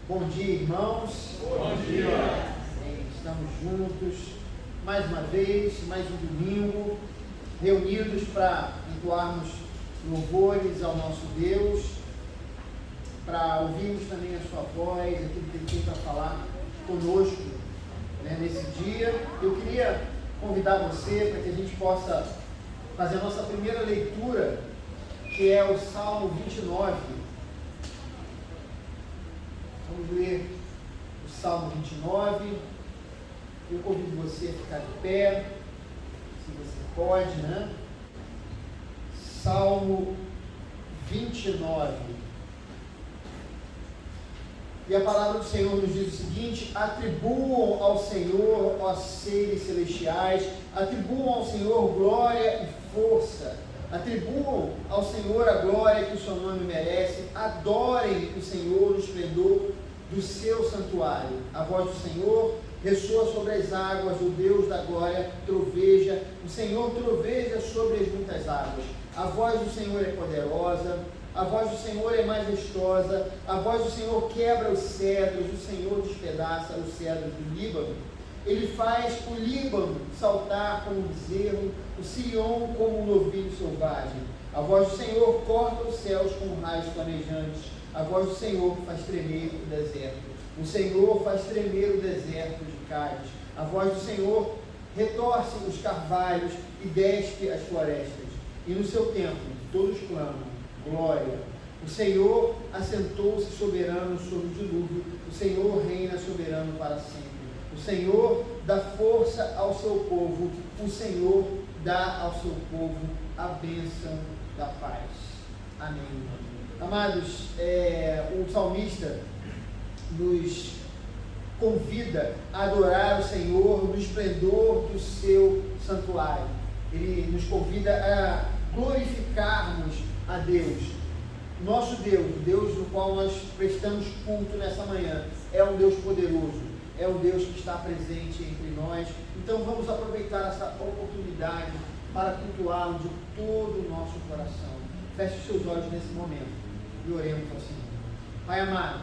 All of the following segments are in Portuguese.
Bom dia, irmãos. Bom dia. Estamos juntos mais uma vez, mais um domingo, reunidos para entoarmos louvores ao nosso Deus, para ouvirmos também a sua voz, aquilo que Ele tem para falar conosco, nesse dia. Eu queria convidar você para que a gente possa fazer a nossa primeira leitura, que é o Salmo 29. Vamos ler o Salmo 29. Eu convido você a ficar de pé, se você pode, né? Salmo 29. E a palavra do Senhor nos diz o seguinte: atribuam ao Senhor, ó seres celestiais, atribuam ao Senhor glória e força, atribuam ao Senhor a glória que o seu nome merece, adorem o Senhor no esplendor do seu santuário. A voz do Senhor ressoa sobre as águas, o Deus da glória troveja, o Senhor troveja sobre as muitas águas. A voz do Senhor é poderosa, a voz do Senhor é majestosa, a voz do Senhor quebra os cedros, o Senhor despedaça os cedros do Líbano. Ele faz o Líbano saltar como um bezerro, o Sião como um novilho selvagem. A voz do Senhor corta os céus com raios flamejantes. A voz do Senhor faz tremer o deserto. O Senhor faz tremer o deserto de Cádiz. A voz do Senhor retorce os carvalhos e despe as florestas. E no seu templo todos clamam: glória. O Senhor assentou-se soberano sobre o dilúvio. O Senhor reina soberano para sempre. O Senhor dá força ao seu povo. O Senhor dá ao seu povo a bênção da paz. Amém. Amados, o salmista nos convida a adorar o Senhor no esplendor do seu santuário. Ele nos convida a glorificarmos a Deus. Nosso Deus, o Deus no qual nós prestamos culto nessa manhã, é um Deus poderoso, é um Deus que está presente entre nós. Então vamos aproveitar essa oportunidade para cultuá-lo de todo o nosso coração. Feche os seus olhos nesse momento e oremos ao Senhor. Pai amado,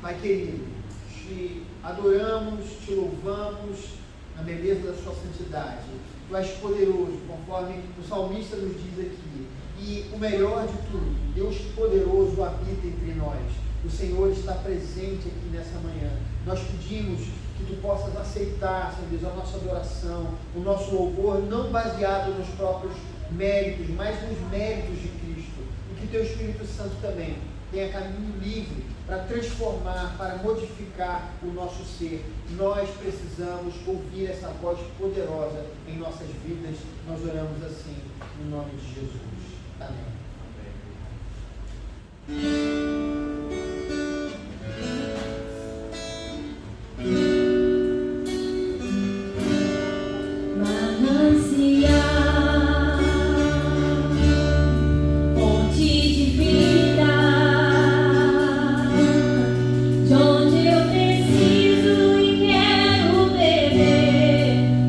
Pai querido, te adoramos, te louvamos na beleza da sua santidade. Tu és poderoso, conforme o salmista nos diz aqui. E o melhor de tudo, Deus poderoso habita entre nós. O Senhor está presente aqui nessa manhã. Nós pedimos que tu possas aceitar, Senhor Deus, a nossa adoração, o nosso louvor, não baseado nos próprios méritos, mas nos méritos de Cristo. E que teu Espírito Santo também tenha caminho livre para transformar, para modificar o nosso ser. Nós precisamos ouvir essa voz poderosa em nossas vidas. Nós oramos assim, no nome de Jesus. Amém.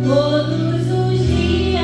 Todos os dias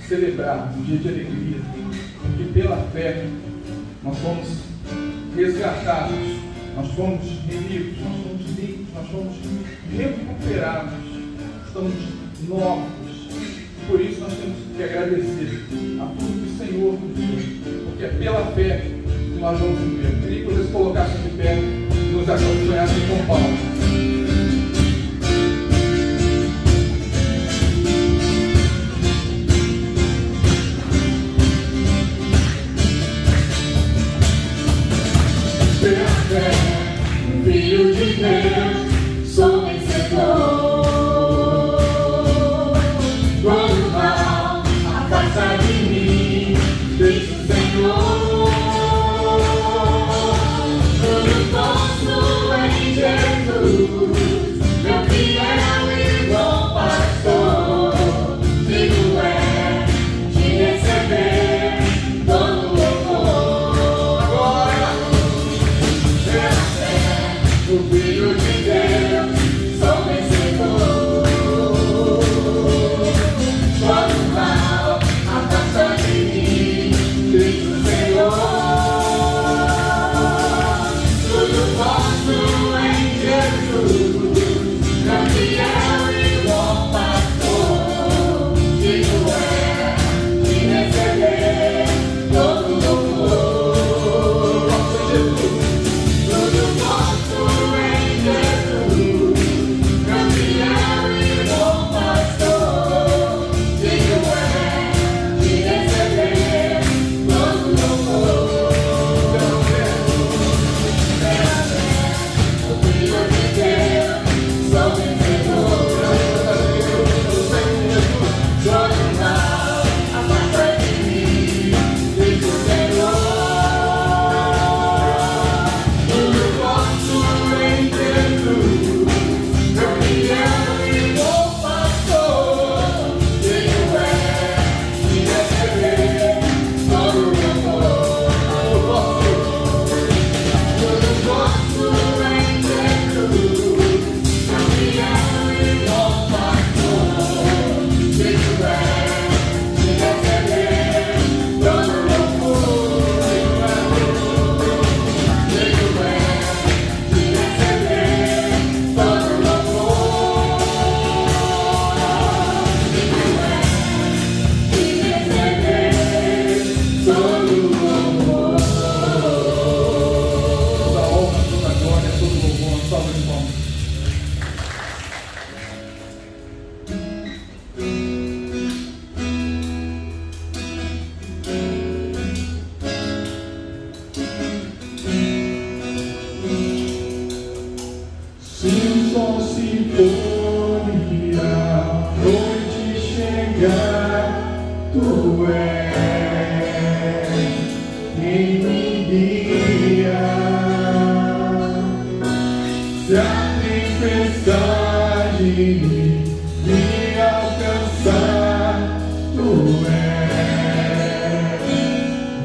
Celebrar um dia de alegria, porque pela fé nós fomos resgatados, nós fomos remidos, nós fomos limpos, nós fomos recuperados, estamos novos. Por isso nós temos que agradecer a tudo que o Senhor nos deu, porque é pela fé que nós vamos viver. Eu queria que vocês colocassem de pé e nos acompanhassem com palmas. Filho de Deus, sou vencedor. Quando o mal afasta de mim, deixa o Senhor. Tudo posso em Jesus.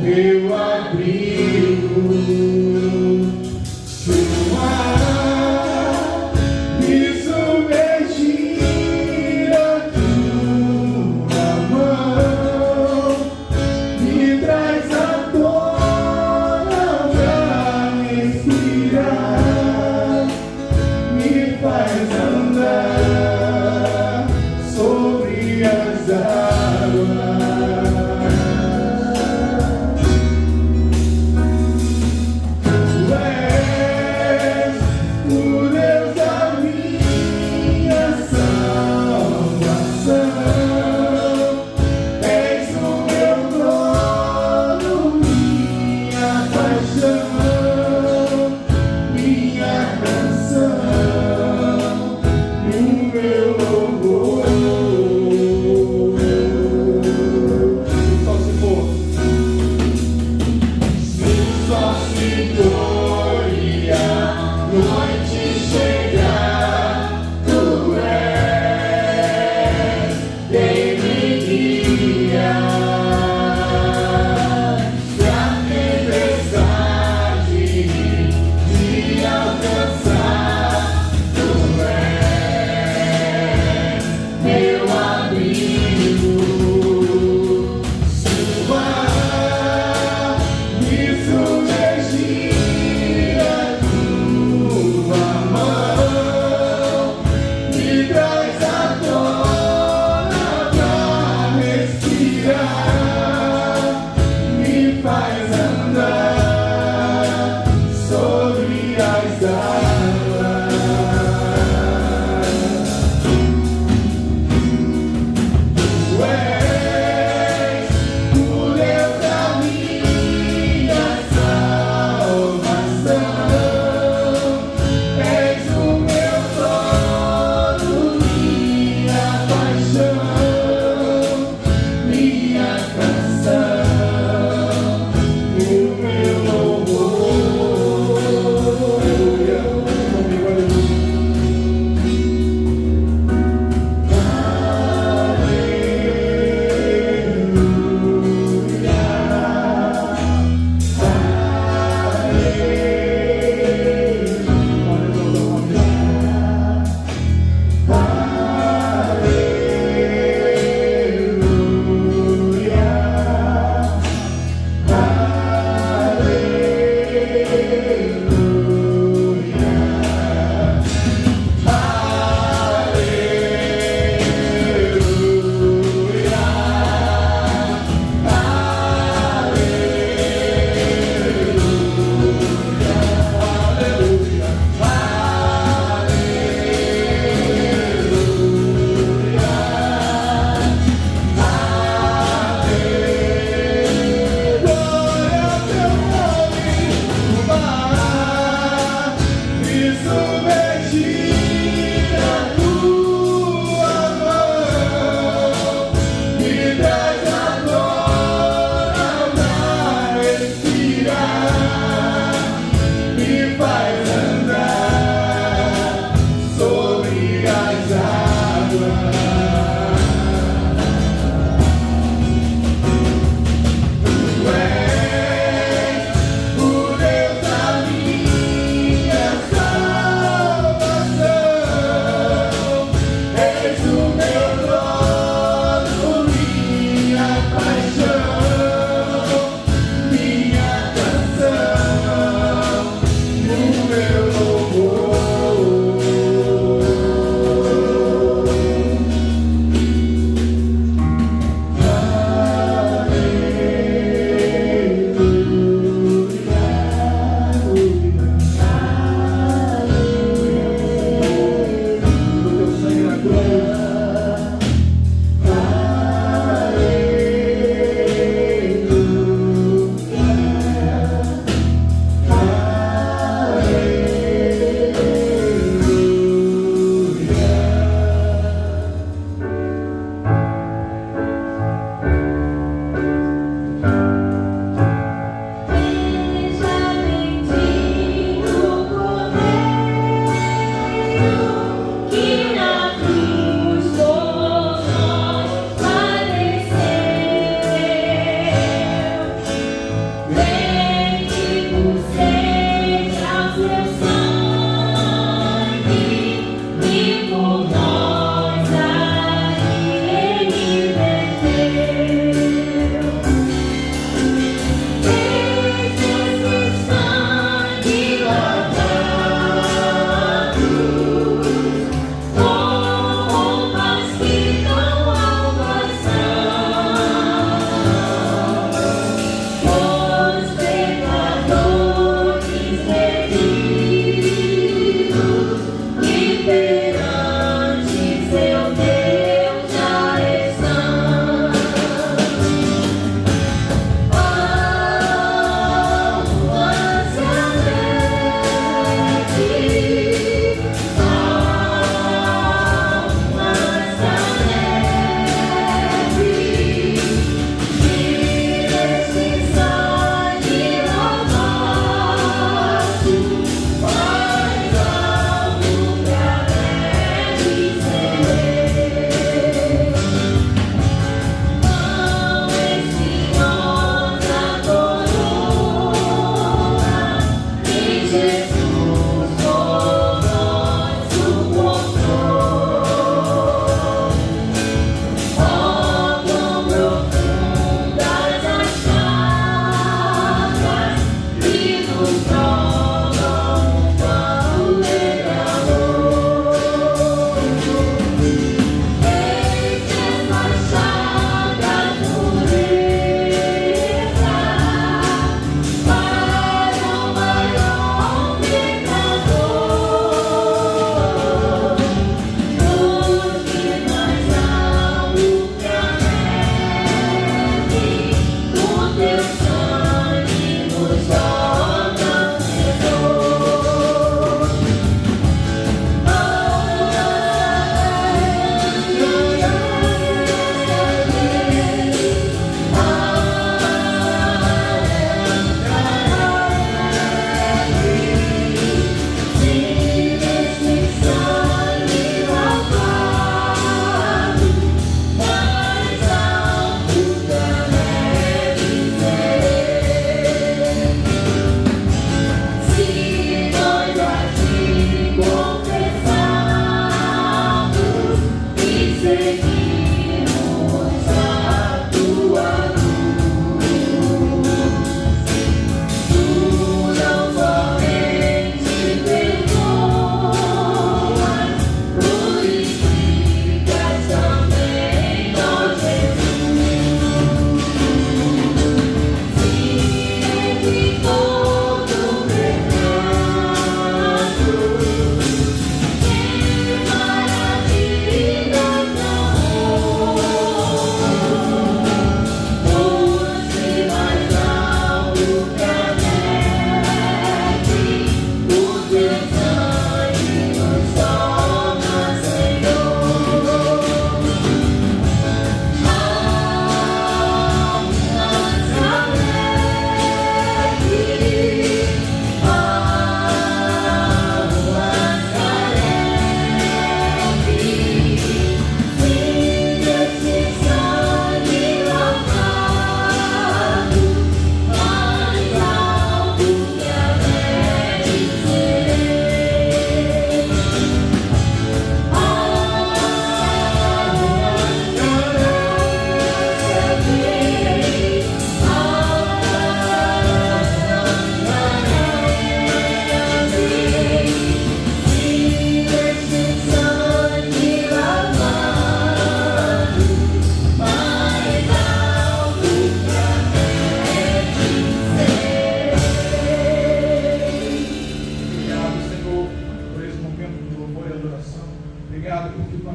meu abrigo. O mar me submergir, a tua mão me traz a tona pra respirar, me faz andar sobre as águas. Tu és o Deus da minha salvação, és o meu trono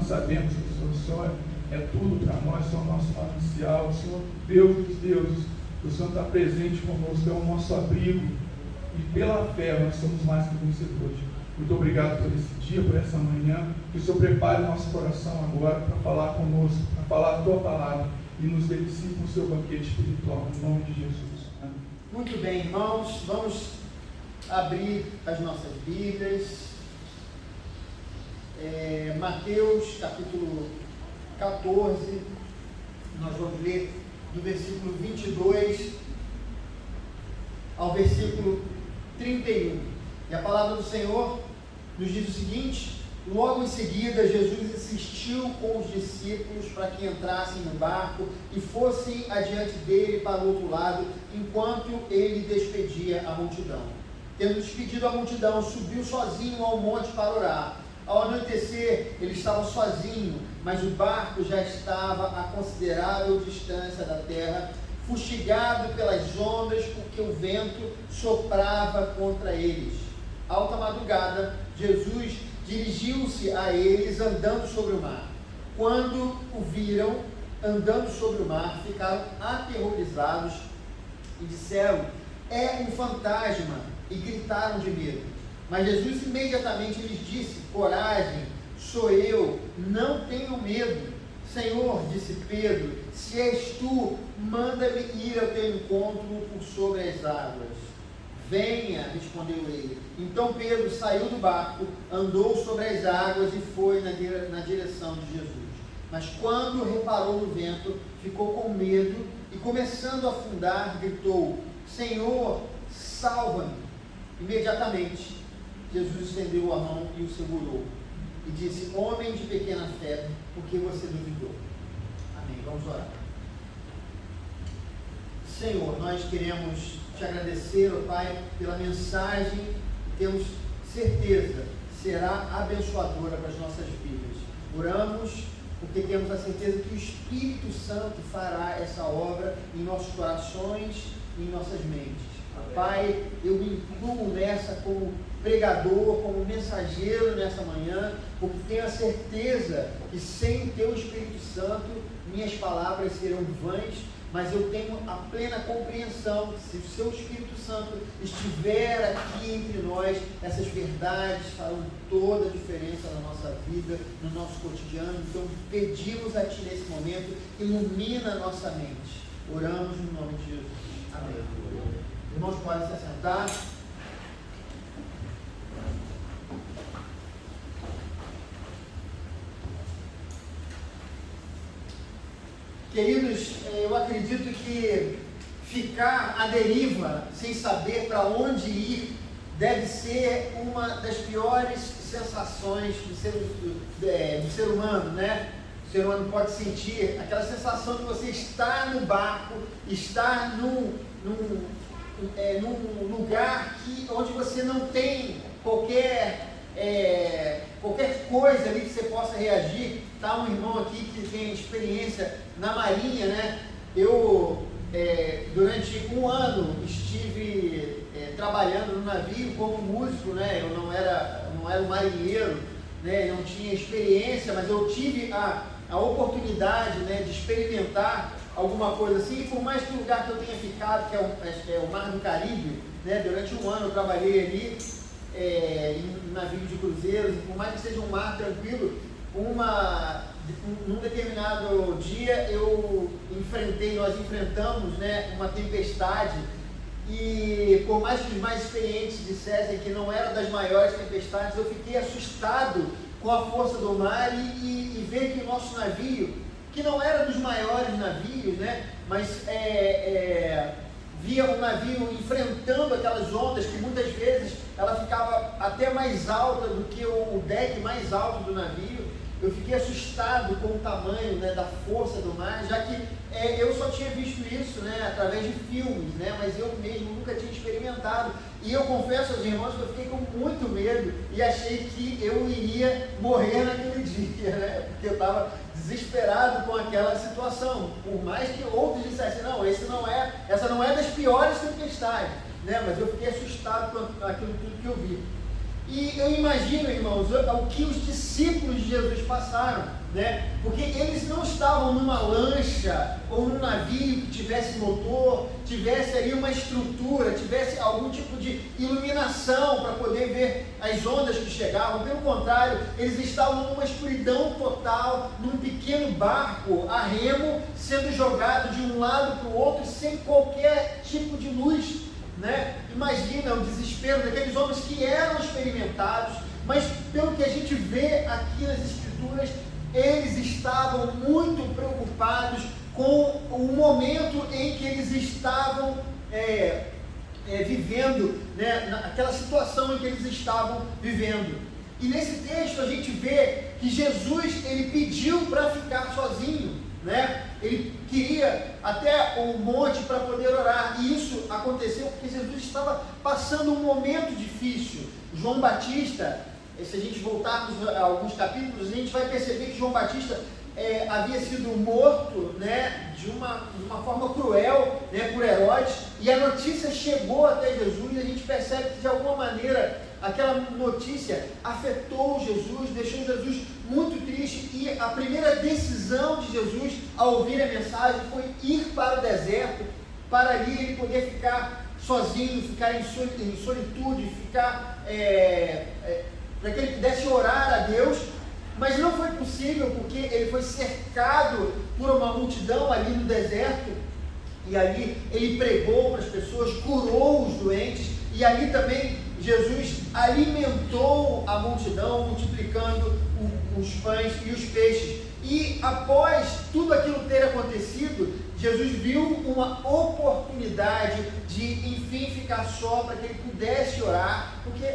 nós sabemos que o Senhor é tudo para nós, o Senhor é o nosso manancial, o Senhor, Deus dos deuses, o Senhor está presente conosco, é o nosso abrigo, e pela fé nós somos mais que vencedores. Muito obrigado por esse dia, por essa manhã, que o Senhor prepare o nosso coração agora para falar conosco, para falar a Tua palavra, e nos delicie com o Seu banquete espiritual, em nome de Jesus. Amém. Muito bem, irmãos, vamos abrir as nossas Bíblias. Mateus capítulo 14, nós vamos ler do versículo 22 ao versículo 31. E a palavra do Senhor nos diz o seguinte: logo em seguida Jesus insistiu com os discípulos para que entrassem no barco e fossem adiante dele para o outro lado, enquanto ele despedia a multidão. Tendo despedido a multidão, subiu sozinho ao monte para orar. Ao anoitecer, ele estava sozinho, mas o barco já estava a considerável distância da terra, fustigado pelas ondas, porque o vento soprava contra eles. Alta madrugada, Jesus dirigiu-se a eles andando sobre o mar. Quando o viram andando sobre o mar, ficaram aterrorizados e disseram: é um fantasma, e gritaram de medo. Mas Jesus imediatamente lhes disse: coragem, sou eu, não tenham medo. Senhor, disse Pedro, se és tu, manda-me ir ao teu encontro por sobre as águas. Venha, respondeu ele. Então Pedro saiu do barco, andou sobre as águas e foi na direção de Jesus. Mas quando reparou no vento, ficou com medo e, começando a afundar, gritou: Senhor, salva-me. Imediatamente Jesus estendeu a mão e o segurou e disse: homem de pequena fé, por que você duvidou? Amém. Vamos orar. Senhor, nós queremos te agradecer, ó Pai, pela mensagem que temos certeza será abençoadora para as nossas vidas. Oramos porque temos a certeza que o Espírito Santo fará essa obra em nossos corações e em nossas mentes. Pai, eu me incluo nessa como pregador, como mensageiro nessa manhã, porque tenho a certeza que sem o Teu Espírito Santo, minhas palavras serão vãs, mas eu tenho a plena compreensão que se o Seu Espírito Santo estiver aqui entre nós, essas verdades farão toda a diferença na nossa vida, no nosso cotidiano. Então pedimos a Ti nesse momento, ilumina a nossa mente. Oramos no nome de Jesus. Amém. Irmãos, podem se assentar. Queridos, eu acredito que ficar à deriva, sem saber para onde ir, deve ser uma das piores sensações do ser humano, né? O ser humano pode sentir aquela sensação de você estar no barco, estar num lugar onde você não tem qualquer coisa ali que você possa reagir. Está um irmão aqui que tem experiência na marinha, né? Eu durante um ano estive trabalhando no navio como músico, né? Eu não era um marinheiro, né? Não tinha experiência, mas eu tive a oportunidade, né, de experimentar alguma coisa assim. E por mais que o lugar que eu tenha ficado, que é o Mar do Caribe, né? Durante um ano eu trabalhei ali em navio de cruzeiros, e por mais que seja um mar tranquilo, num determinado dia nós enfrentamos, né, uma tempestade, e por mais que os mais experientes dissessem que não era das maiores tempestades, eu fiquei assustado com a força do mar e ver que o nosso navio, que não era dos maiores navios, né, mas via um navio enfrentando aquelas ondas que muitas vezes ela ficava até mais alta do que o deck mais alto do navio. Eu fiquei assustado com o tamanho, né, da força do mar, já que eu só tinha visto isso, né, através de filmes, né, mas eu mesmo nunca tinha experimentado. E eu confesso aos irmãos que eu fiquei com muito medo e achei que eu iria morrer naquele dia, né, porque eu estava desesperado com aquela situação. Por mais que outros dissessem: não, essa não é das piores tempestades, né, mas eu fiquei assustado com aquilo tudo que eu vi. E eu imagino, irmãos, o que os discípulos de Jesus passaram, né? Porque eles não estavam numa lancha ou num navio que tivesse motor, tivesse ali uma estrutura, tivesse algum tipo de iluminação para poder ver as ondas que chegavam. Pelo contrário, eles estavam numa escuridão total, num pequeno barco a remo, sendo jogado de um lado para o outro sem qualquer tipo de luz, né? Imagina o desespero daqueles homens que eram experimentados, mas pelo que a gente vê aqui nas Escrituras, eles estavam muito preocupados com o momento em que eles estavam vivendo, né? Naquela situação em que eles estavam vivendo. E nesse texto a gente vê que Jesus, ele pediu para ficar sozinho, né? Ele queria até o monte para poder orar, e isso aconteceu porque Jesus estava passando um momento difícil. João Batista, se a gente voltarmos a alguns capítulos, a gente vai perceber que João Batista havia sido morto, né, de uma forma cruel, né, por Herodes, e a notícia chegou até Jesus, e a gente percebe que de alguma maneira aquela notícia afetou Jesus, deixou Jesus muito triste, e a primeira decisão de Jesus ao ouvir a mensagem foi ir para o deserto, para ali ele poder ficar sozinho, ficar em solitude, ficar para que ele pudesse orar a Deus. Mas não foi possível, porque ele foi cercado por uma multidão ali no deserto, e ali ele pregou para as pessoas, curou os doentes, e ali também Jesus alimentou a multidão, multiplicando os pães e os peixes. E após tudo aquilo ter acontecido, Jesus viu uma oportunidade de, enfim, ficar só, para que ele pudesse orar, porque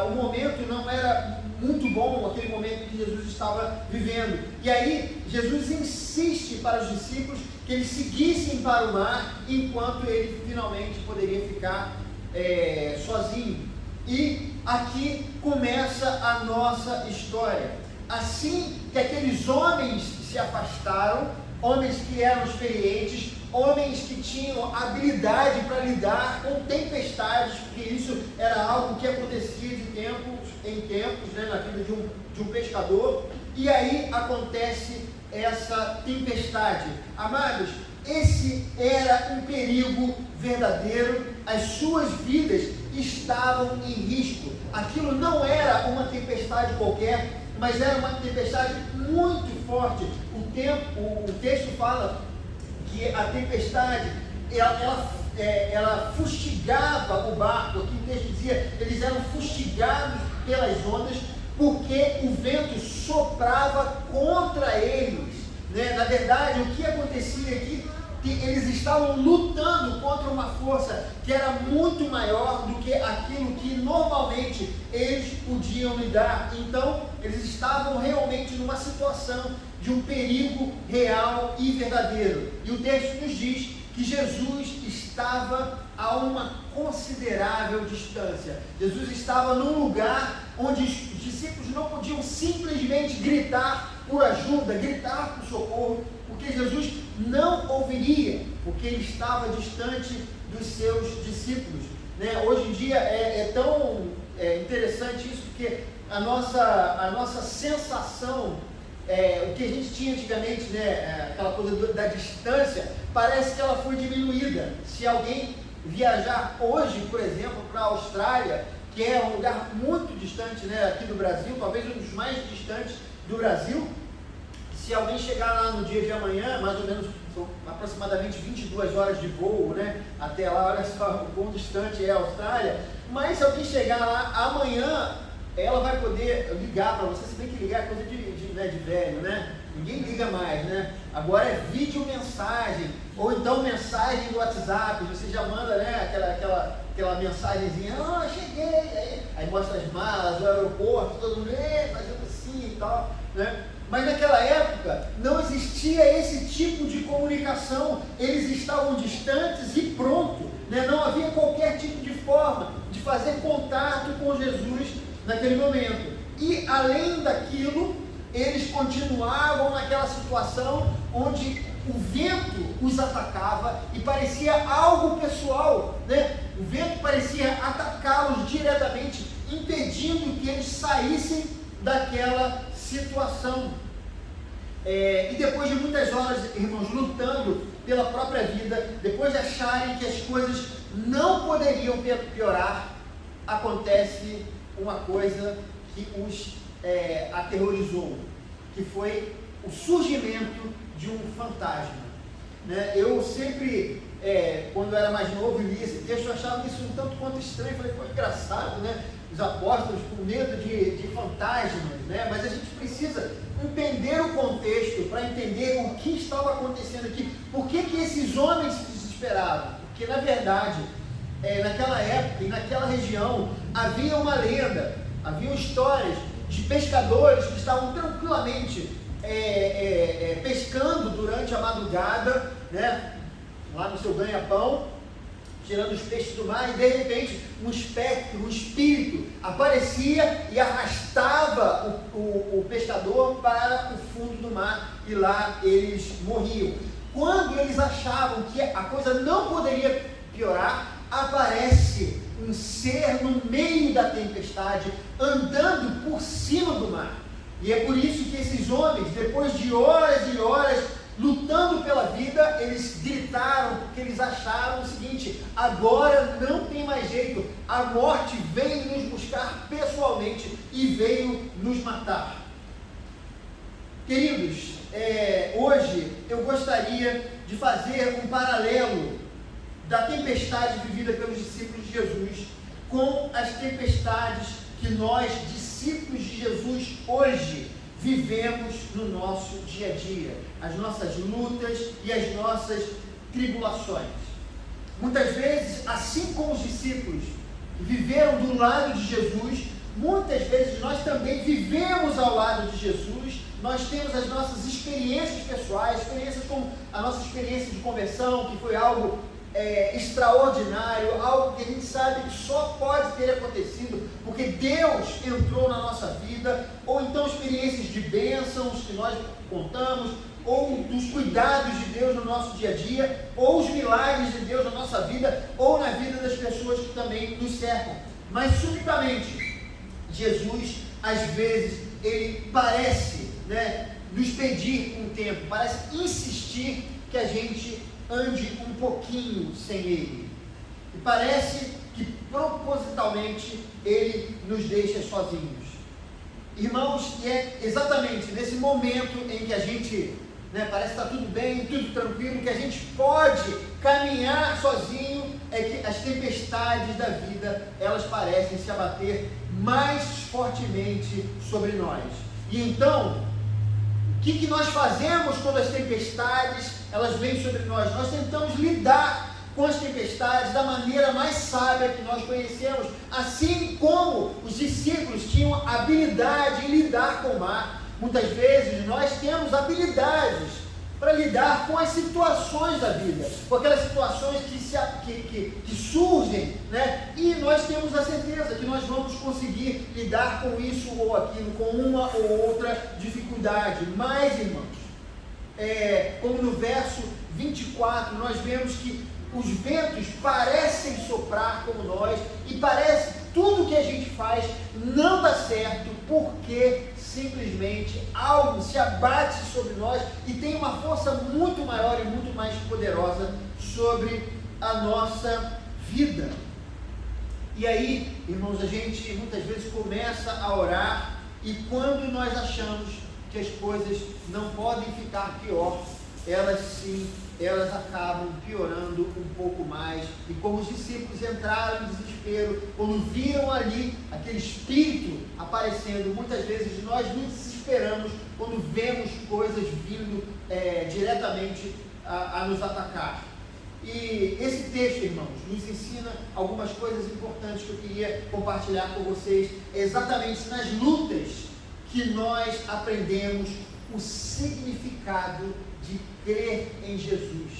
o momento não era muito bom, aquele momento que Jesus estava vivendo. E aí, Jesus insiste para os discípulos que eles seguissem para o mar, enquanto ele finalmente poderia ficar sozinho. E aqui começa a nossa história. Assim que aqueles homens se afastaram, homens que eram experientes, homens que tinham habilidade para lidar com tempestades, porque isso era algo que acontecia de tempos em tempos, né, na vida de um pescador, e aí acontece essa tempestade. Amados, esse era um perigo verdadeiro, as suas vidas estavam em risco. Aquilo não era uma tempestade qualquer, mas era uma tempestade muito forte. O texto fala que a tempestade, ela fustigava o barco. Aqui o texto dizia, eles eram fustigados pelas ondas, porque o vento soprava contra eles, né? Na verdade, o que acontecia aqui, que eles estavam lutando contra uma força que era muito maior do que aquilo que normalmente eles podiam lidar. Então, eles estavam realmente numa situação de um perigo real e verdadeiro. E o texto nos diz que Jesus estava a uma considerável distância. Jesus estava num lugar onde os discípulos não podiam simplesmente gritar por ajuda, gritar por socorro, porque Jesus não ouviria, porque ele estava distante dos seus discípulos, né? Hoje em dia é tão interessante isso, porque a nossa sensação, o que a gente tinha antigamente, né, aquela coisa da distância, parece que ela foi diminuída. Se alguém viajar hoje, por exemplo, para a Austrália, que é um lugar muito distante, né, aqui do Brasil, talvez um dos mais distantes do Brasil, se alguém chegar lá no dia de amanhã, mais ou menos, são aproximadamente 22 horas de voo, né, até lá, olha só o quão distante é a Austrália, mas se alguém chegar lá amanhã, ela vai poder ligar para você. Se bem que ligar é coisa de velho, né? Ninguém liga mais, né? Agora é vídeo mensagem, ou então mensagem do WhatsApp. Você já manda, né, aquela mensagenzinha, cheguei, aí mostra as malas, o aeroporto, todo mundo fazendo assim e tal, né? Mas naquela época não existia esse tipo de comunicação, eles estavam distantes e pronto, né? Não havia qualquer tipo de forma de fazer contato com Jesus naquele momento. E além daquilo, eles continuavam naquela situação onde o vento os atacava e parecia algo pessoal, né? O vento parecia atacá-los diretamente, impedindo daquela situação. E depois de muitas horas, irmãos, lutando pela própria vida, depois de acharem que as coisas não poderiam piorar, acontece uma coisa que os aterrorizou, que foi o surgimento de um fantasma. Né? Eu sempre, quando eu era mais novo e li esse texto, eu achava isso um tanto quanto estranho. Falei, pô, engraçado, né? Os apóstolos com medo de fantasmas, né? Mas a gente precisa entender o contexto para entender o que estava acontecendo aqui. Por que esses homens se desesperavam? Porque, na verdade, naquela época e naquela região, havia uma lenda, haviam histórias de pescadores que estavam tranquilamente pescando durante a madrugada, né, lá no seu ganha-pão, tirando os peixes do mar, e de repente um espectro, um espírito aparecia e arrastava o pescador para o fundo do mar, e lá eles morriam. Quando eles achavam que a coisa não poderia piorar, aparece um ser no meio da tempestade, andando por cima do mar. E é por isso que esses homens, depois de horas e horas lutando pela vida, eles gritaram, porque eles acharam o seguinte: agora não tem mais jeito, a morte veio nos buscar pessoalmente e veio nos matar. Queridos, hoje eu gostaria de fazer um paralelo da tempestade vivida pelos discípulos de Jesus com as tempestades que nós, discípulos de Jesus, hoje vivemos no nosso dia a dia, as nossas lutas e as nossas tribulações. Muitas vezes, assim como os discípulos que viveram do lado de Jesus, muitas vezes nós também vivemos ao lado de Jesus. Nós temos as nossas experiências pessoais, experiências como a nossa experiência de conversão, que foi algo extraordinário, algo que a gente sabe que só pode ter acontecido porque Deus entrou na nossa vida, ou então experiências de bênçãos que nós contamos, ou dos cuidados de Deus no nosso dia a dia, ou os milagres de Deus na nossa vida, ou na vida das pessoas que também nos cercam. Mas subitamente, Jesus, às vezes, ele parece, né, nos pedir um tempo, parece insistir que a gente ande um pouquinho sem Ele. E parece que propositalmente Ele nos deixa sozinhos. Irmãos, e é exatamente nesse momento em que a gente, né, parece que está tudo bem, tudo tranquilo, que a gente pode caminhar sozinho, é que as tempestades da vida, elas parecem se abater mais fortemente sobre nós. E então, o que nós fazemos quando as tempestades elas vêm sobre nós? Nós tentamos lidar com as tempestades da maneira mais sábia que nós conhecemos, assim como os discípulos tinham habilidade em lidar com o mar. Muitas vezes nós temos habilidades para lidar com as situações da vida, com aquelas situações que surgem, né? E nós temos a certeza que nós vamos conseguir lidar com isso ou aquilo, com uma ou outra dificuldade. Mas, irmãos, como no verso 24, nós vemos que os ventos parecem soprar como nós, e parece que tudo que a gente faz não dá certo, porque simplesmente algo se abate sobre nós e tem uma força muito maior e muito mais poderosa sobre a nossa vida. E aí, irmãos, a gente muitas vezes começa a orar, e quando nós achamos que as coisas não podem ficar pior, elas acabam piorando um pouco mais. E como os discípulos entraram em desespero, quando viram ali aquele espírito aparecendo, muitas vezes nós nos desesperamos quando vemos coisas vindo diretamente a nos atacar. E esse texto, irmãos, nos ensina algumas coisas importantes que eu queria compartilhar com vocês. Exatamente nas lutas que nós aprendemos o significado de crer em Jesus.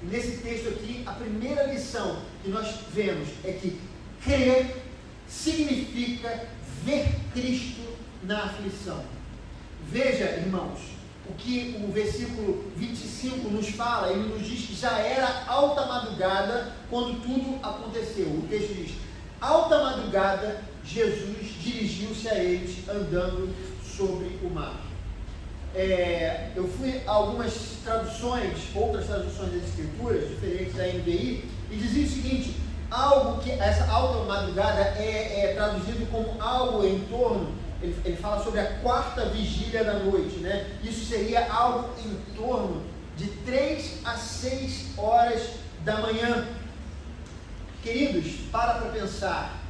E nesse texto aqui, a primeira lição que nós vemos é que crer significa ver Cristo na aflição. Veja, irmãos, o que o versículo 25 nos fala. Ele nos diz que já era alta madrugada quando tudo aconteceu. O texto diz: alta madrugada, Jesus dirigiu-se a eles andando sobre o mar. Eu fui a algumas traduções, outras traduções das Escrituras, diferentes da NVI, e dizia o seguinte: algo que essa alta madrugada é traduzido como algo em torno, ele fala sobre a quarta vigília da noite, né? Isso seria algo em torno de 3 a 6 horas da manhã. Queridos, para pensar,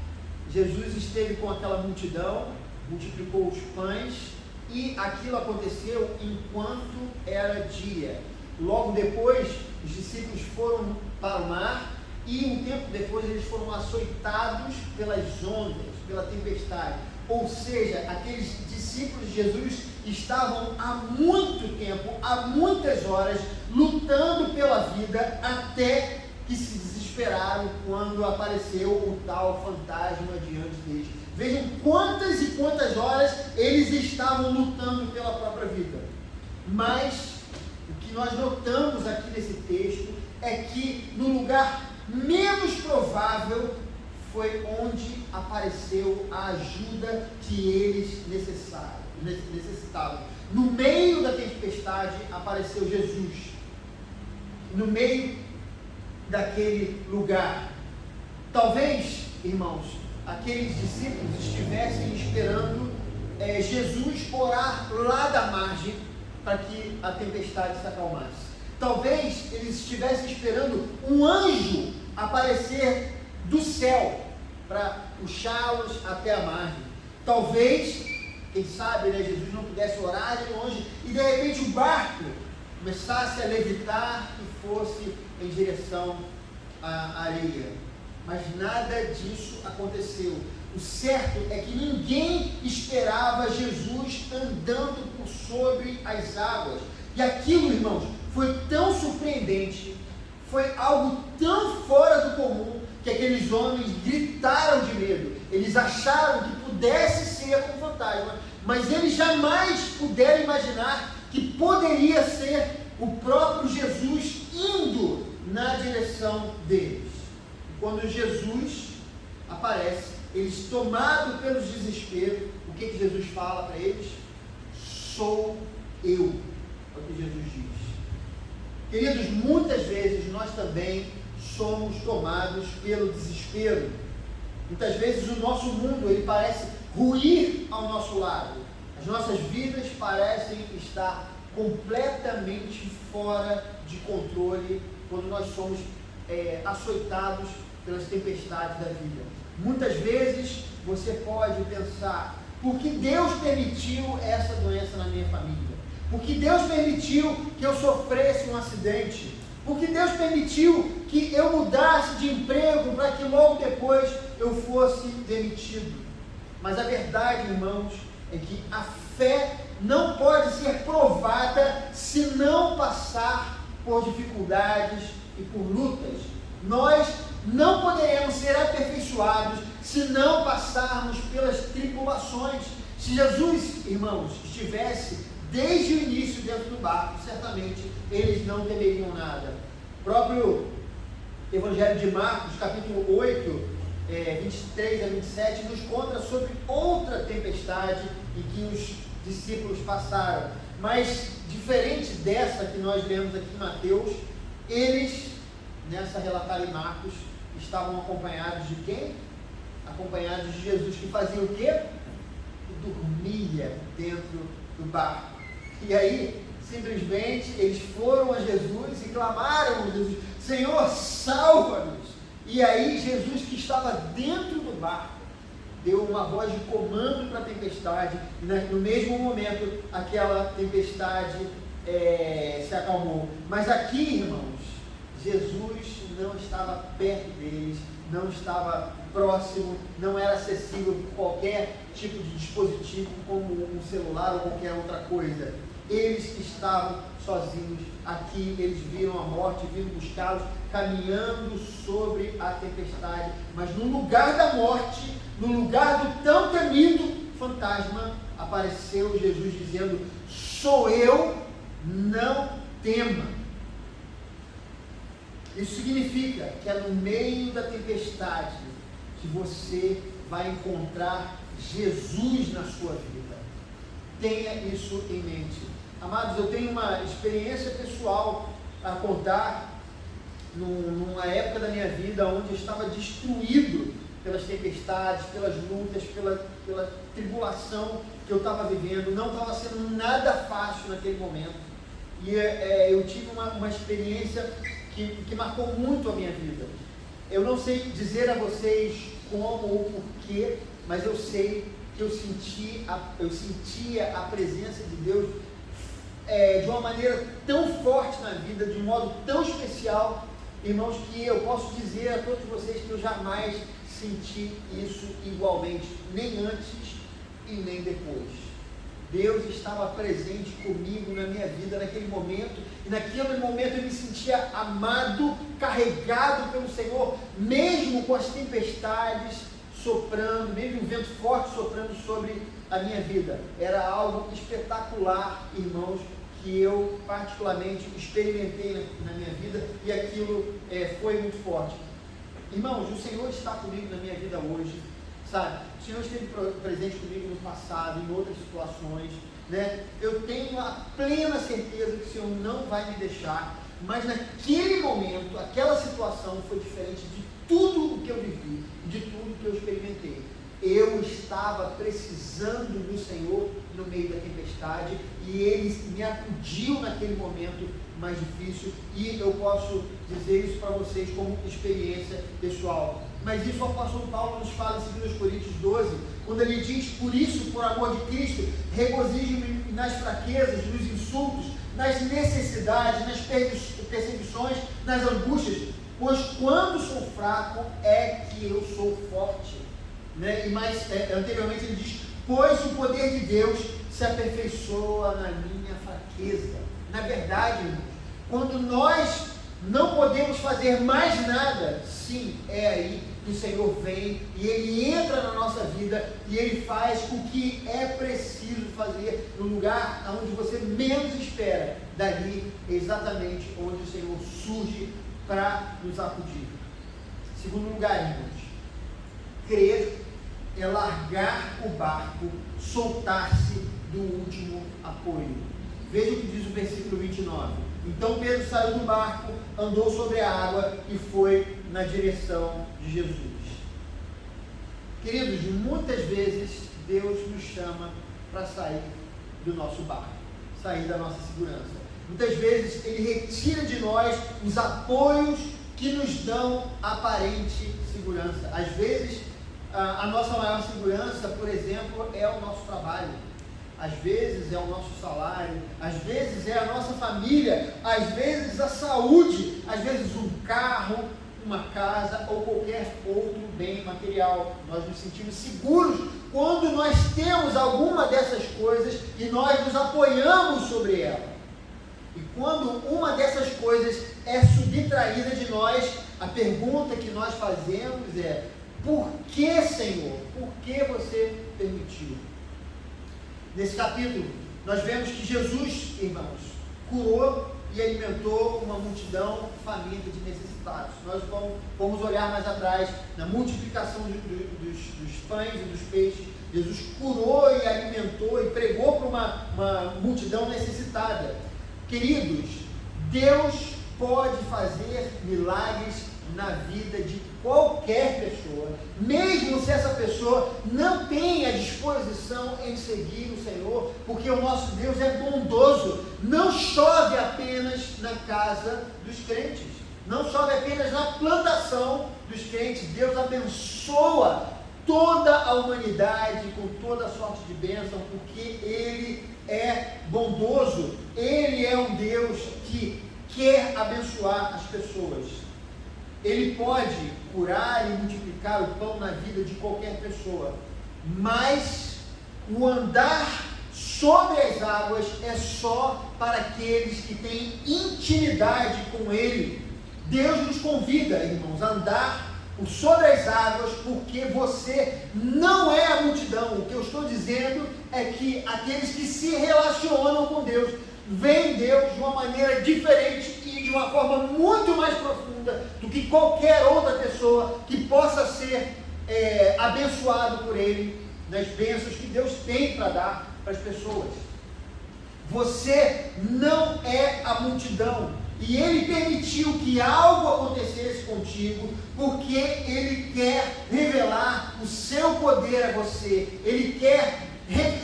Jesus esteve com aquela multidão, multiplicou os pães, e aquilo aconteceu enquanto era dia. Logo depois, os discípulos foram para o mar, e um tempo depois eles foram açoitados pelas ondas, pela tempestade. Ou seja, aqueles discípulos de Jesus estavam há muito tempo, há muitas horas, lutando pela vida, até que se desesperaram quando apareceu o tal fantasma diante deles. Vejam quantas e quantas horas eles estavam lutando pela própria vida. Mas o que nós notamos aqui nesse texto é que no lugar menos provável foi onde apareceu a ajuda que eles necessitavam. No meio da tempestade apareceu Jesus. No meio daquele lugar. Talvez, irmãos, aqueles discípulos estivessem esperando Jesus orar lá da margem para que a tempestade se acalmasse. Talvez eles estivessem esperando um anjo aparecer do céu para puxá-los até a margem. Talvez, quem sabe, né, Jesus não pudesse orar de longe e de repente o barco começasse a levitar e fosse em direção à areia. Mas nada disso aconteceu. O certo é que ninguém esperava Jesus andando por sobre as águas. E aquilo, irmãos, foi tão surpreendente, foi algo tão fora do comum, que aqueles homens gritaram de medo. Eles acharam que pudesse ser um fantasma, mas eles jamais puderam imaginar que poderia ser o próprio Jesus indo na direção deles. E quando Jesus aparece, eles, tomados pelo desespero, o que Jesus fala para eles? Sou eu, é o que Jesus diz. Queridos, muitas vezes nós também somos tomados pelo desespero. Muitas vezes o nosso mundo ele parece ruir ao nosso lado. As nossas vidas parecem estar completamente fora de controle quando nós somos açoitados pelas tempestades da vida. Muitas vezes você pode pensar: por que Deus permitiu essa doença na minha família? Por que Deus permitiu que eu sofresse um acidente? Por que Deus permitiu que eu mudasse de emprego para que logo depois eu fosse demitido? Mas a verdade, irmãos, é que a fé não pode ser provada se não passar por dificuldades e por lutas. Nós não poderemos ser aperfeiçoados se não passarmos pelas tribulações. Se Jesus, irmãos, estivesse desde o início dentro do barco, certamente eles não temeriam nada. O próprio Evangelho de Marcos, capítulo 8, 23 a 27, nos conta sobre outra tempestade em que os discípulos passaram. Mas, diferente dessa que nós lemos aqui em Mateus, eles, nessa relatada em Marcos, estavam acompanhados de quem? Acompanhados de Jesus, que fazia o quê? Dormia dentro do barco. E aí, simplesmente, eles foram a Jesus e clamaram a Jesus: Senhor, salva-nos! E aí, Jesus, que estava dentro do barco, deu uma voz de comando para a tempestade, e no mesmo momento, aquela tempestade se acalmou. Mas aqui, irmãos, Jesus não estava perto deles, não estava próximo, não era acessível por qualquer tipo de dispositivo, como um celular ou qualquer outra coisa. Eles estavam sozinhos aqui, eles viram a morte, viram buscá-los, caminhando sobre a tempestade. Mas no lugar da morte, no lugar do tão temido fantasma, apareceu Jesus dizendo: sou eu, não tema. Isso significa que é no meio da tempestade que você vai encontrar Jesus na sua vida. Tenha isso em mente. Amados, eu tenho uma experiência pessoal a contar numa época da minha vida onde eu estava destruído pelas tempestades, pelas lutas, pela tribulação que eu estava vivendo. Não estava sendo nada fácil naquele momento. E eu tive uma experiência que marcou muito a minha vida. Eu não sei dizer a vocês como ou porquê, mas eu sei que eu sentia a presença de Deus de uma maneira tão forte na vida, de um modo tão especial, irmãos, que eu posso dizer a todos vocês que eu jamais senti isso igualmente, nem antes e nem depois. Deus estava presente comigo na minha vida naquele momento, e naquele momento eu me sentia amado, carregado pelo Senhor, mesmo com as tempestades soprando, mesmo o vento forte soprando sobre a minha vida. Era algo espetacular, irmãos, que eu particularmente experimentei na minha vida, e aquilo foi muito forte. Irmãos, o Senhor está comigo na minha vida hoje, sabe? O Senhor esteve presente comigo no passado, em outras situações, né? Eu tenho a plena certeza que o Senhor não vai me deixar, mas naquele momento, aquela situação foi diferente de tudo o que eu vivi, de tudo que eu experimentei. Eu estava precisando do Senhor no meio da tempestade, e Ele me acudiu naquele momento mais difícil, e eu posso dizer isso para vocês como experiência pessoal. Mas isso o apóstolo Paulo nos fala em 2 Coríntios 12, quando ele diz: por isso, por amor de Cristo, regozijo-me nas fraquezas, nos insultos, nas necessidades, nas perseguições, nas angústias, pois quando sou fraco é que eu sou forte. Né? E mais anteriormente ele diz: pois o poder de Deus se aperfeiçoa na minha fraqueza. Na verdade, irmãos, quando nós não podemos fazer mais nada, sim, é aí que o Senhor vem e Ele entra na nossa vida e Ele faz o que é preciso fazer no lugar onde você menos espera. Dali é exatamente onde o Senhor surge para nos acudir. Segundo lugar, irmãos, crer é largar o barco, soltar-se do último apoio. Veja o que diz o versículo 29. Então Pedro saiu do barco, andou sobre a água e foi na direção de Jesus. Queridos, muitas vezes Deus nos chama para sair do nosso barco, sair da nossa segurança. Muitas vezes Ele retira de nós os apoios que nos dão aparente segurança. Às vezes, a nossa maior segurança, por exemplo, é o nosso trabalho. Às vezes é o nosso salário, às vezes é a nossa família, às vezes a saúde, às vezes um carro, uma casa ou qualquer outro bem material. Nós nos sentimos seguros quando nós temos alguma dessas coisas e nós nos apoiamos sobre ela. E quando uma dessas coisas é subtraída de nós, a pergunta que nós fazemos é: por que, Senhor? Por que você permitiu? Nesse capítulo, nós vemos que Jesus, irmãos, curou e alimentou uma multidão faminta de necessitados. Nós vamos olhar mais atrás na multiplicação dos pães e dos peixes. Jesus curou e alimentou e pregou para uma multidão necessitada. Queridos, Deus pode fazer milagres na vida de qualquer pessoa, mesmo se essa pessoa não tem a disposição em seguir o Senhor, porque o nosso Deus é bondoso. Não chove apenas na casa dos crentes, não chove apenas na plantação dos crentes. Deus abençoa toda a humanidade com toda a sorte de bênção, porque Ele é bondoso. Ele é um Deus que quer abençoar as pessoas. Ele pode curar e multiplicar o pão na vida de qualquer pessoa, mas o andar sobre as águas é só para aqueles que têm intimidade com Ele. Deus nos convida, irmãos, a andar sobre as águas, porque você não é a multidão. O que eu estou dizendo é que aqueles que se relacionam com Deus veem Deus de uma maneira diferente e de uma forma muito mais profunda do que qualquer outra pessoa que possa ser abençoado por Ele, nas bênçãos que Deus tem para dar para as pessoas. Você não é a multidão. E Ele permitiu que algo acontecesse contigo, porque Ele quer revelar o seu poder a você. Ele quer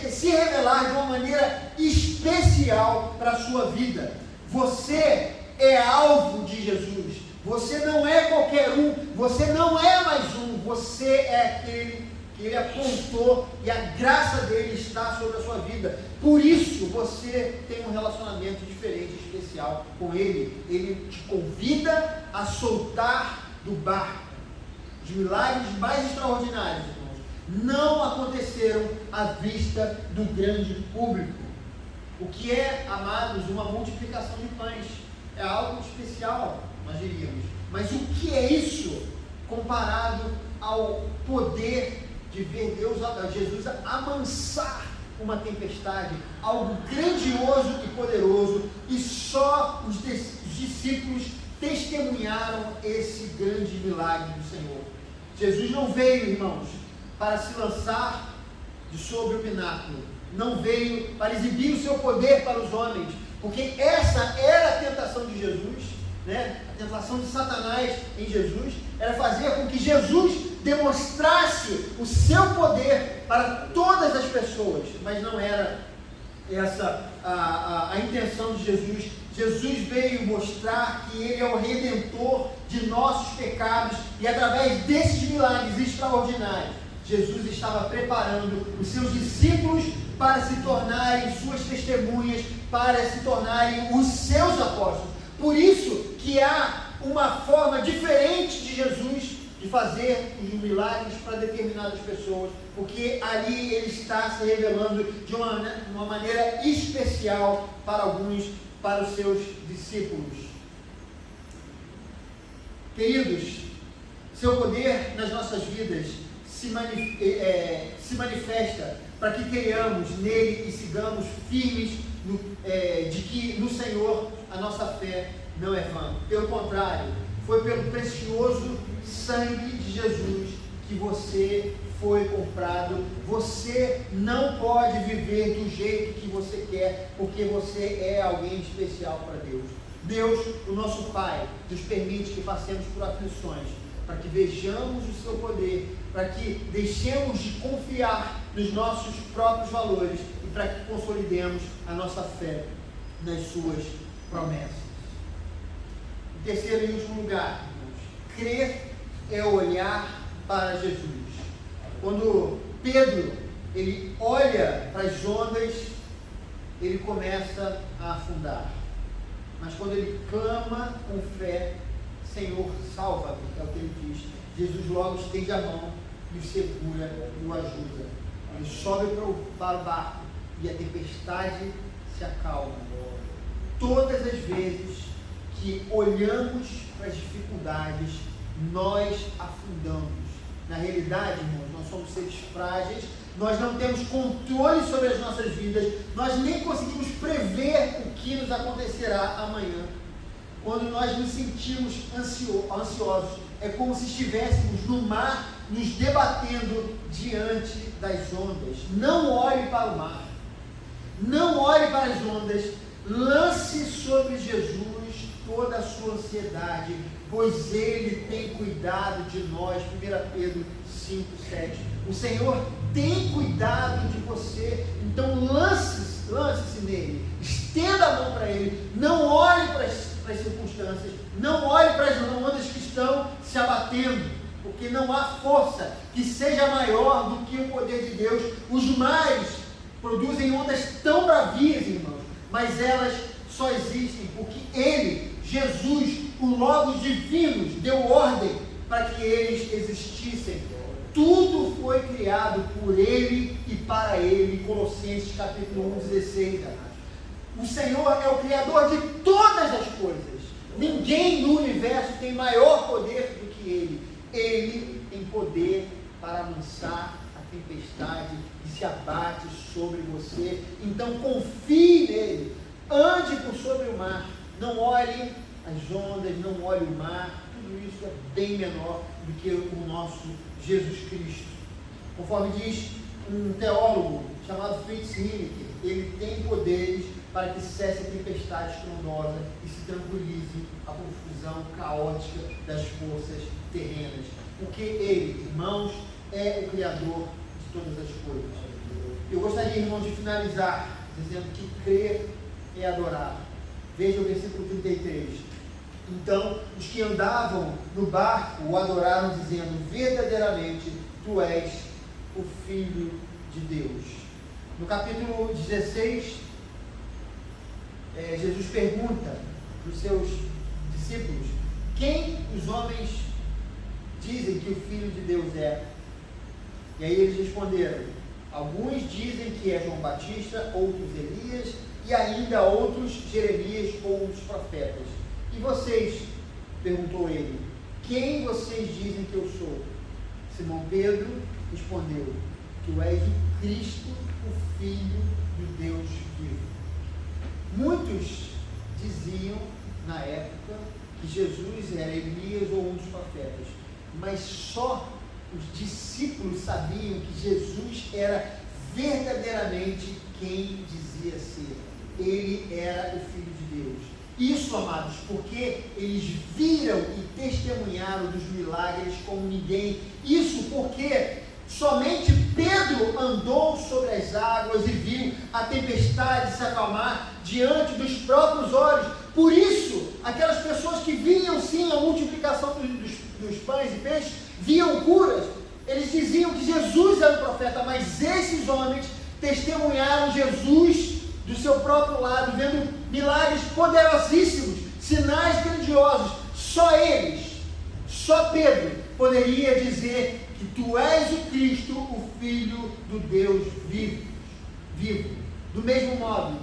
se revelar de uma maneira especial para a sua vida. Você é alvo de Jesus. Você não é qualquer um. Você não é mais um. Você é aquele que Ele apontou e a graça dele está sobre a sua vida. Por isso você tem um relacionamento diferente, especial com Ele. Ele te convida a soltar do barco. Os milagres mais extraordinários, irmãos, não aconteceram à vista do grande público. O que é, amados, uma multiplicação de pães? É algo especial, nós diríamos. Mas o que é isso comparado ao poder de ver Jesus amansar uma tempestade, algo grandioso e poderoso, e só os discípulos testemunharam esse grande milagre do Senhor. Jesus não veio, irmãos, para se lançar de sobre o pináculo, não veio para exibir o seu poder para os homens, porque essa era a tentação de Jesus, né? A tentação de Satanás em Jesus era fazer com que Jesus demonstrasse o seu poder para todas as pessoas, mas não era essa a intenção de Jesus. Jesus veio mostrar que Ele é o Redentor de nossos pecados, e através desses milagres extraordinários, Jesus estava preparando os seus discípulos para se tornarem suas testemunhas, para se tornarem os seus apóstolos. Por isso que há uma forma diferente de Jesus de fazer os milagres para determinadas pessoas, porque ali Ele está se revelando de uma maneira especial para alguns, para os seus discípulos. Queridos, seu poder nas nossas vidas se manifesta para que creiamos nele e sigamos firmes de que no Senhor a nossa fé não é vã. Pelo contrário, foi pelo precioso sangue de Jesus que você foi comprado. Você não pode viver do jeito que você quer, porque você é alguém especial para Deus. Deus, o nosso Pai, nos permite que passemos por aflições, para que vejamos o seu poder, para que deixemos de confiar nos nossos próprios valores e para que consolidemos a nossa fé nas suas promessas. Em terceiro e último lugar, crer é olhar para Jesus. Quando Pedro ele olha para as ondas, ele começa a afundar. Mas quando ele clama com fé, Senhor, salva-me, é o que ele diz. Jesus logo estende a mão e o segura e o ajuda. Ele sobe para o barco e a tempestade se acalma. Todas as vezes que olhamos para as dificuldades, nós afundamos. Na realidade, irmãos, nós somos seres frágeis, nós não temos controle sobre as nossas vidas, nós nem conseguimos prever o que nos acontecerá amanhã. Quando nós nos sentimos ansiosos, é como se estivéssemos no mar, nos debatendo diante das ondas. Não olhe para o mar, não olhe para as ondas, lance sobre Jesus toda a sua ansiedade, pois Ele tem cuidado de nós. 1 Pedro 5:7. O Senhor tem cuidado de você, então lance-se nele, estenda a mão para Ele, não olhe para as circunstâncias, não olhe para as ondas que estão se abatendo, porque não há força que seja maior do que o poder de Deus. Os mares produzem ondas tão bravias, irmãos, mas elas só existem porque Ele, Jesus, o Logos divino, deu ordem para que eles existissem. Tudo foi criado por Ele e para Ele. Colossenses capítulo 1:16. O Senhor é o Criador de todas as coisas. Ninguém no universo tem maior poder do que Ele. Ele tem poder para amansar a tempestade que se abate sobre você. Então confie nele. Ande por sobre o mar. Não olhe as ondas, não olhe o mar. Tudo isso é bem menor do que o nosso Jesus Cristo. Conforme diz um teólogo chamado Fritz Heinemann, ele tem poderes para que cesse a tempestade estrondosa e se tranquilize a confusão caótica das forças terrenas. Porque ele, irmãos, é o Criador de todas as coisas. Eu gostaria, irmãos, de finalizar dizendo que crer é adorar. Veja o versículo 33. Então, os que andavam no barco o adoraram, dizendo: verdadeiramente, tu és o Filho de Deus. No capítulo 16, Jesus pergunta para os seus discípulos: quem os homens dizem que o Filho de Deus é? E aí eles responderam: alguns dizem que é João Batista, outros Elias, e ainda outros Jeremias ou os profetas. E vocês? Perguntou ele: quem vocês dizem que eu sou? Simão Pedro respondeu: tu és o Cristo, o Filho do Deus vivo. Muitos diziam na época que Jesus era Elias ou um dos profetas, mas só os discípulos sabiam que Jesus era verdadeiramente quem dizia ser. Ele era o Filho de Deus. Isso, amados, porque eles viram e testemunharam dos milagres como ninguém. Isso porque somente Pedro andou sobre as águas e viu a tempestade se acalmar diante dos próprios olhos. Por isso, aquelas pessoas que viam sim a multiplicação dos pães e peixes, viam curas, eles diziam que Jesus era o profeta, mas esses homens testemunharam Jesus do seu próprio lado, vendo milagres poderosíssimos, sinais grandiosos. Só eles, só Pedro poderia dizer que tu és o Cristo, o Filho do Deus vivo. Do mesmo modo,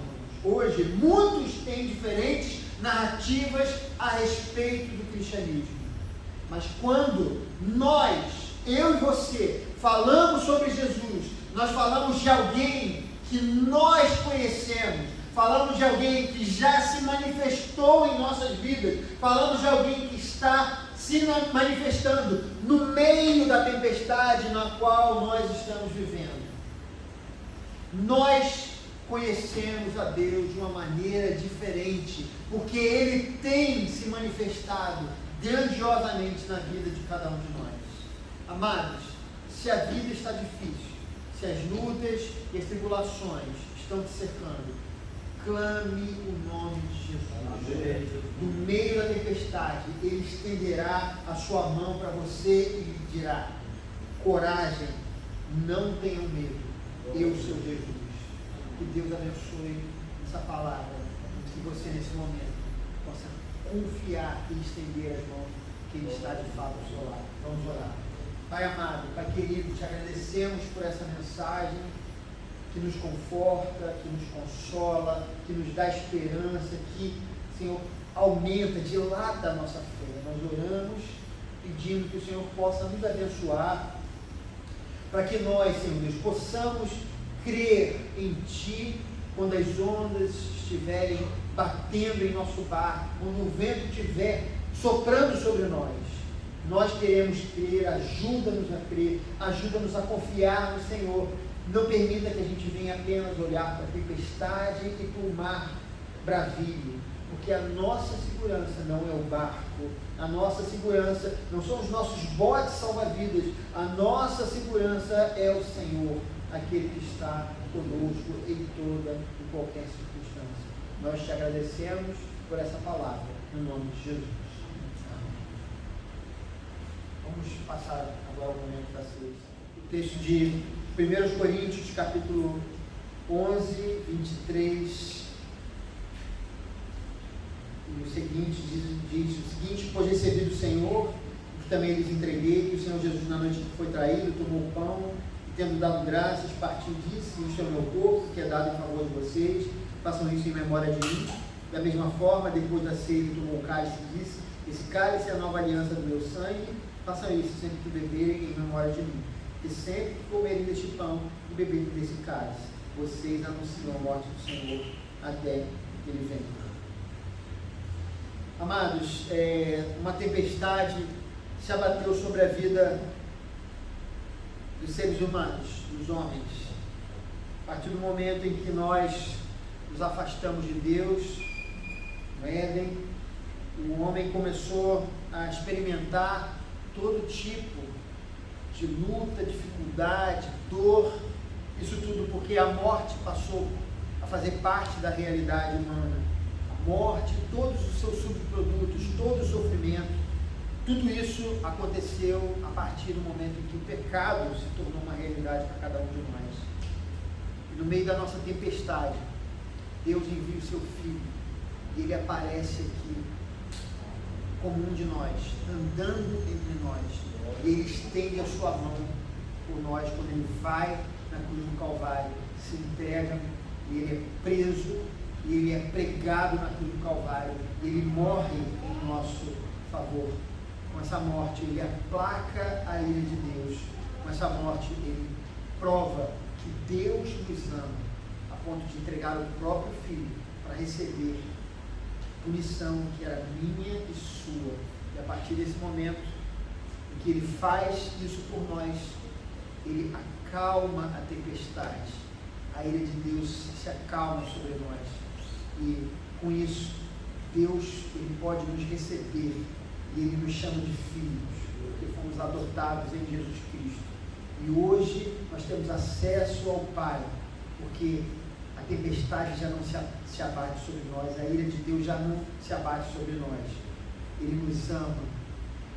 hoje, muitos têm diferentes narrativas a respeito do cristianismo. Mas quando nós, eu e você, falamos sobre Jesus, nós falamos de alguém que nós conhecemos, falamos de alguém que já se manifestou em nossas vidas, falamos de alguém que está se manifestando no meio da tempestade na qual nós estamos vivendo. Nós conhecemos a Deus de uma maneira diferente, porque Ele tem se manifestado grandiosamente na vida de cada um de nós. Amados, se a vida está difícil, se as lutas e as tribulações estão te cercando, clame o nome de Jesus. No meio da tempestade, Ele estenderá a sua mão para você e lhe dirá: coragem, não tenham medo, eu sou Jesus. Que Deus abençoe essa palavra, que você nesse momento possa confiar e estender as mãos, que Ele está de fato ao seu lado. Vamos orar. Pai amado, Pai querido, te agradecemos por essa mensagem que nos conforta, que nos consola, que nos dá esperança, que, Senhor, aumenta, dilata a nossa fé. Nós oramos pedindo que o Senhor possa nos abençoar, para que nós, Senhor Deus, possamos crer em Ti quando as ondas estiverem batendo em nosso barco, quando o vento estiver soprando sobre nós. Nós queremos crer, ajuda-nos a crer, ajuda-nos a confiar no Senhor. Não permita que a gente venha apenas olhar para a tempestade e para o mar bravio, porque a nossa segurança não é o barco, a nossa segurança não são os nossos botes salva-vidas, a nossa segurança é o Senhor, aquele que está conosco em toda e qualquer circunstância. Nós te agradecemos por essa palavra, no nome de Jesus. Amém. Vamos passar agora ao momento da ceia. O texto de 1 Coríntios, capítulo 11, 23, e o seguinte, diz o seguinte: pois recebi do Senhor, que também lhes entreguei, que o Senhor Jesus, na noite que foi traído, tomou o pão, e tendo dado graças, partiu e disse: isto é o meu corpo, que é dado em favor de vocês, façam isso em memória de mim. Da mesma forma, depois da ceia, ele tomou o cálice e disse: esse cálice é a nova aliança do meu sangue, façam isso sempre que beberem em memória de mim. E sempre que comerem deste pão e beberem desse cálice, vocês anunciam a morte do Senhor até que Ele venha. Amados, uma tempestade se abateu sobre a vida dos seres humanos, dos homens. A partir do momento em que nós nos afastamos de Deus, no Éden, o homem começou a experimentar todo tipo de luta, dificuldade, dor, isso tudo porque a morte passou a fazer parte da realidade humana. A morte, todos os seus subprodutos, todo o sofrimento, tudo isso aconteceu a partir do momento em que o pecado se tornou uma realidade para cada um de nós. E no meio da nossa tempestade, Deus envia o seu Filho, e Ele aparece aqui como um de nós, andando entre nós, e Ele estende a sua mão por nós quando Ele vai na cruz do Calvário, se entrega, e Ele é preso, e Ele é pregado na cruz do Calvário, e Ele morre em nosso favor. Com essa morte Ele aplaca a ira de Deus, com essa morte Ele prova que Deus nos ama, a ponto de entregar o próprio Filho para receber punição que era minha e sua. E a partir desse momento em que Ele faz isso por nós, Ele acalma a tempestade, a ira de Deus se acalma sobre nós, e com isso Deus Ele pode nos receber, e Ele nos chama de filhos, porque fomos adotados em Jesus Cristo, e hoje nós temos acesso ao Pai, porque a tempestade já não se abate sobre nós, a ira de Deus já não se abate sobre nós. Ele nos ama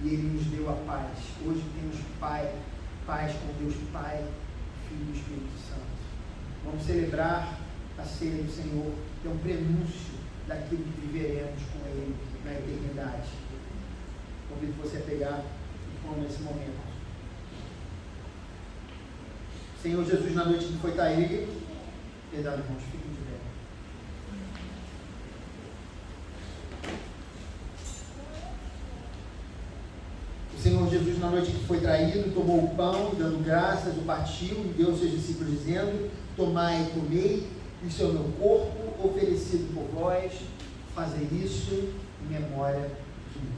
e Ele nos deu a paz. Hoje temos paz com Deus Pai, Filho e Espírito Santo. Vamos celebrar a ceia do Senhor, que é um prenúncio daquilo que viveremos com Ele na eternidade. Convido você a pegar e comer nesse momento. Senhor Jesus, na noite que foi traído, perdão, irmãos, fiquem de pé. O Senhor Jesus, na noite que foi traído, tomou o pão e, dando graças, o partiu e deu aos seus discípulos, dizendo: tomai e comei, isso é o meu corpo, oferecido por vós, fazei isso em memória de mim.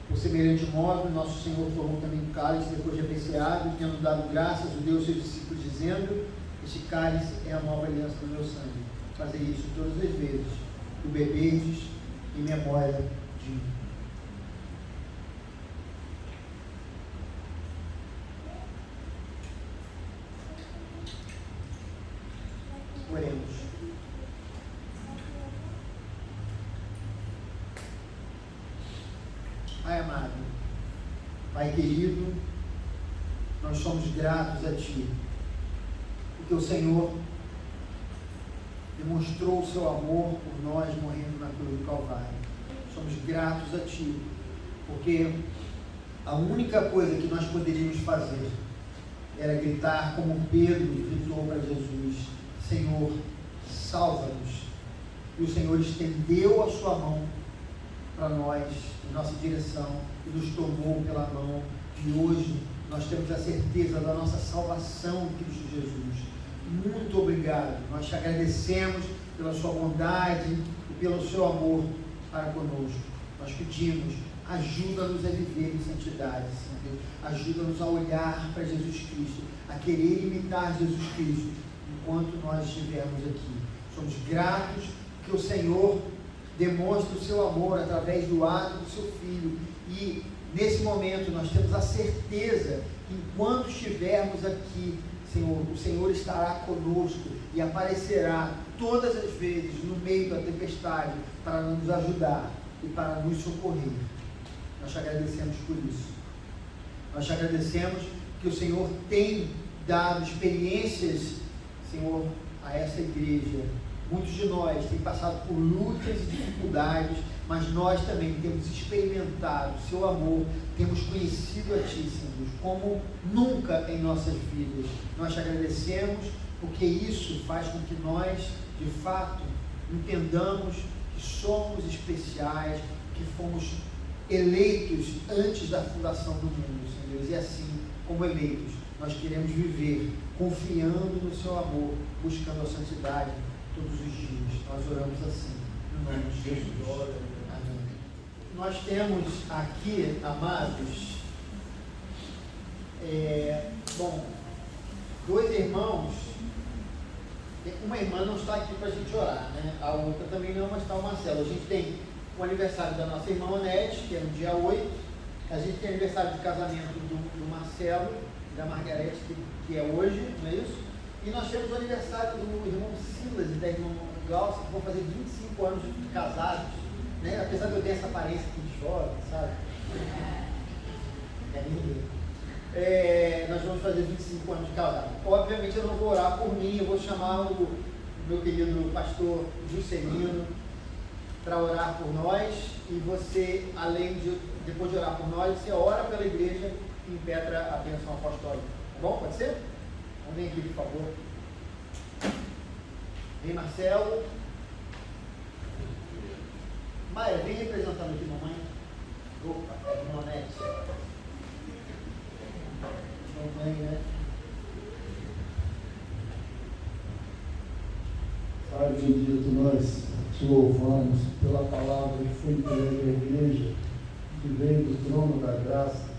Por semelhante modo, nosso Senhor tomou também o cálice, depois de apreciado, e tendo dado graças, o deu aos seus discípulos, dizendo: este cálice é a nova aliança do meu sangue. Fazei isso todas as vezes, o bebedes em memória de mim. Oremos. Pai amado, Pai querido, nós somos gratos a Ti, porque o Senhor demonstrou o seu amor por nós morrendo na cruz do Calvário. Somos gratos a Ti, porque a única coisa que nós poderíamos fazer era gritar como Pedro gritou para Jesus: Senhor, salva-nos. E o Senhor estendeu a sua mão para nós, em nossa direção, e nos tomou pela mão, e hoje nós temos a certeza da nossa salvação em Cristo Jesus. Muito obrigado, nós te agradecemos pela sua bondade e pelo seu amor para conosco. Nós pedimos, ajuda-nos a viver em santidade, Senhor. Ajuda-nos a olhar para Jesus Cristo, a querer imitar Jesus Cristo, enquanto nós estivermos aqui. Somos gratos que o Senhor demonstra o seu amor através do ato do seu Filho, e nesse momento nós temos a certeza que enquanto estivermos aqui, Senhor, o Senhor estará conosco e aparecerá todas as vezes no meio da tempestade para nos ajudar e para nos socorrer. Nós te agradecemos por isso. Nós te agradecemos que o Senhor tem dado experiências, Senhor, a essa igreja. Muitos de nós têm passado por lutas e dificuldades, mas nós também temos experimentado o seu amor, temos conhecido a Ti, Senhor, como nunca em nossas vidas. Nós te agradecemos porque isso faz com que nós, de fato, entendamos que somos especiais, que fomos eleitos antes da fundação do mundo, Senhor Deus, e assim, como eleitos, nós queremos viver confiando no Seu amor, buscando a santidade todos os dias. Nós oramos assim, no nome de Jesus. Amém. Nós temos aqui, amados, dois irmãos. Uma irmã não está aqui para a gente orar, né? A outra também não, mas está o Marcelo. A gente tem o aniversário da nossa irmã Onete, que é no dia 8. A gente tem aniversário de casamento do Marcelo e da Margarete, que é hoje, não é isso? E nós temos o aniversário do irmão Silas e da irmã Glaucia, que vão fazer 25 anos de casados, né? Apesar de eu ter essa aparência aqui de jovem, sabe? É ninguém. Nós vamos fazer 25 anos de casado. Obviamente eu não vou orar por mim, eu vou chamar o meu querido pastor Juscelino para orar por nós, e você, depois de orar por nós, você ora pela igreja e impetra a bênção apostólica. Tá bom? Pode ser? Vamos vir aqui, por favor. Vem, Marcelo. Maia, vem representando aqui, mamãe. Opa, irmã Onete. Mamãe, né? Pai bendito, nós te louvamos pela palavra que foi entregue à igreja, que veio do trono da graça.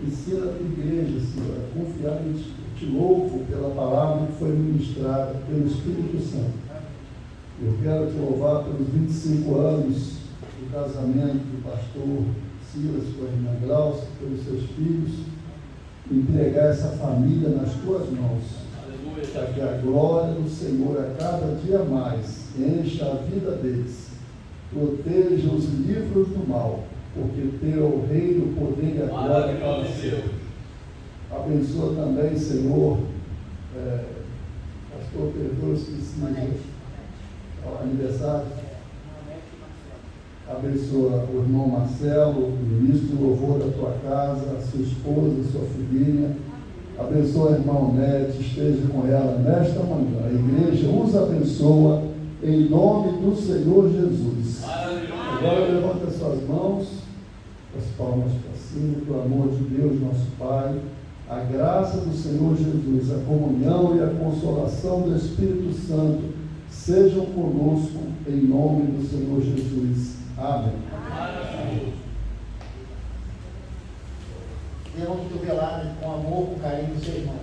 Ensina a tua igreja, Senhor, a confiar em ti. Te louvo pela palavra que foi ministrada pelo Espírito Santo. Eu quero te louvar pelos 25 anos do casamento do pastor Silas com a irmã Glaucia, pelos seus filhos, entregar essa família nas tuas mãos, para que a glória do Senhor a cada dia mais encha a vida deles, proteja os livros do mal, porque teu é o reino, o poder e a glória para sempre. Abençoa também, Senhor, pastor Pedro, que se aniversário. Abençoa o irmão Marcelo, o ministro do louvor da tua casa, a sua esposa, a sua filhinha. Abençoa a irmã Onete, esteja com ela nesta manhã. A igreja os abençoa em nome do Senhor Jesus. Agora levanta suas mãos, as palmas para cima, pelo amor de Deus, nosso Pai. A graça do Senhor Jesus, a comunhão e a consolação do Espírito Santo sejam conosco em nome do Senhor Jesus. Amém. Dê uma cotovelada com amor, com carinho do seu irmão.